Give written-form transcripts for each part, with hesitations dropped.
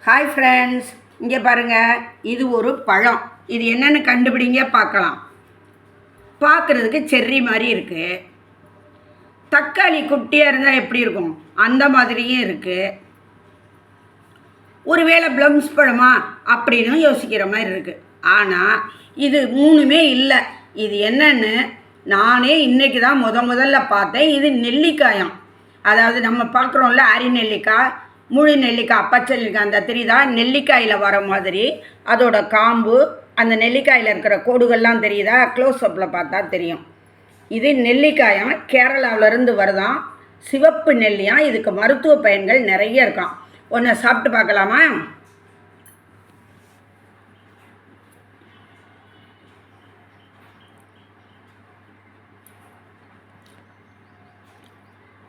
Hi friends, இங்கே பாருங்கள், இது ஒரு பழம். இது என்னென்னு கண்டுபிடிங்க பார்க்கலாம். பார்க்குறதுக்கு செர்ரி மாதிரி இருக்குது. தக்காளி குட்டியாக இருந்தால் எப்படி இருக்கும் அந்த மாதிரியும் இருக்குது. ஒருவேளை ப்ளம்ஸ் பழமா அப்படின்னு யோசிக்கிற மாதிரி இருக்குது. ஆனால் இது மூணுமே இல்லை. இது என்னன்னு நானே இன்றைக்கி தான் முதல்ல பார்த்தேன். இது நெல்லிக்காயம். அதாவது நம்ம பார்க்குறோம்ல, அரி நெல்லிக்காய், முழு நெல்லிக்காய், பச்சை நெல்லிக்காய், அந்த தான் நெல்லிக்காயில் வர மாதிரி அதோட காம்பு, அந்த நெல்லிக்காயில் இருக்கிற கோடுகள்லாம் தெரியுதா? க்ளோஸ்அப்பில் பார்த்தா தெரியும். இது நெல்லிக்காயம், கேரளாவிலேருந்து வருதான். சிவப்பு நெல்லியாம். இதுக்கு மருத்துவ பயன்கள் நிறைய இருக்கான். ஒன்றை சாப்பிட்டு பார்க்கலாமா?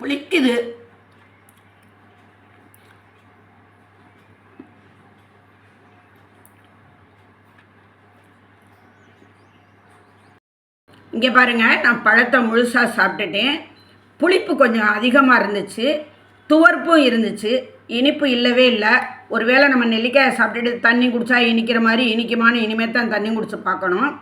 புளிக்குது. இங்கே பாருங்கள், நான் பழத்தை முழுசாக சாப்பிட்டுட்டேன். புளிப்பு கொஞ்சம் அதிகமாக இருந்துச்சு, துவர்ப்பும் இருந்துச்சு, இனிப்பு இல்லவே இல்லை. ஒருவேளை நம்ம நெல்லிக்காயை சாப்பிட்டுட்டு தண்ணி குடித்தா இனிக்கிற மாதிரி இனிக்குமான்னு இனிமேல் தான் தண்ணி குடிச்சு பார்க்கணும்.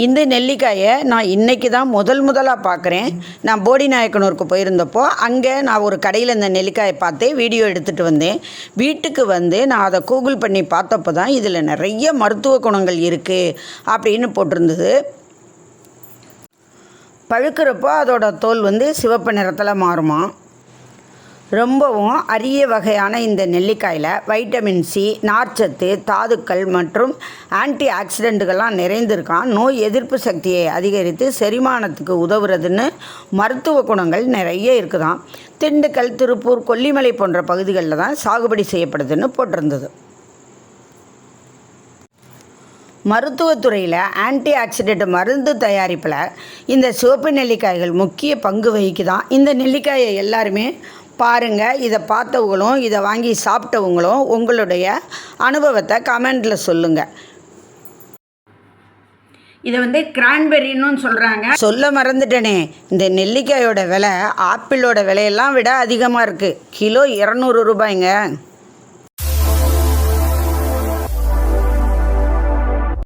இந்த நெல்லிக்காயை நான் இன்றைக்கி தான் முதலாக பார்க்குறேன். நான் போடி நாயக்கனூருக்கு போயிருந்தப்போ அங்கே நான் ஒரு கடையில் இந்த நெல்லிக்காயை பார்த்து வீடியோ எடுத்துகிட்டு வந்தேன். வீட்டுக்கு வந்து நான் அதை கூகுள் பண்ணி பார்த்தப்போ தான் இதில் நிறைய மருத்துவ குணங்கள் இருக்குது அப்படின்னு போட்டிருந்தது. பழுக்கிறப்போ அதோட தோல் சிவப்பு நிறத்தில் மாறுமா. ரொம்பவும் அரிய வகையான இந்த நெல்லிக்காயில் வைட்டமின் சி, நார்ச்சத்து, தாதுக்கள் மற்றும் ஆன்டி ஆக்சிடென்ட்டுகள்லாம் நிறைந்திருக்கான். நோய் எதிர்ப்பு சக்தியை அதிகரித்து செரிமானத்துக்கு உதவுறதுன்னு மருத்துவ குணங்கள் நிறைய இருக்குதான். திண்டுக்கல், திருப்பூர், கொல்லிமலை போன்ற பகுதிகளில் தான் சாகுபடி செய்யப்படுதுன்னு போட்டிருந்தது. மருத்துவத்துறையில் ஆன்டி ஆக்சிடென்ட் மருந்து தயாரிப்பில் இந்த சிவப்பு நெல்லிக்காய்கள் முக்கிய பங்கு வகிக்குதான். இந்த நெல்லிக்காயை எல்லாருமே பாருங்கள். இதை பார்த்தவங்களும் இதை வாங்கி சாப்பிட்டவங்களும் உங்களுடைய அனுபவத்தை கமெண்டில் சொல்லுங்கள். இதை கிரான்பெரின்னு சொல்கிறாங்க. சொல்ல மறந்துட்டேனே, இந்த நெல்லிக்காயோட விலை ஆப்பிளோட விலையெல்லாம் விட அதிகமாக இருக்குது. கிலோ 200 ரூபாய்ங்க.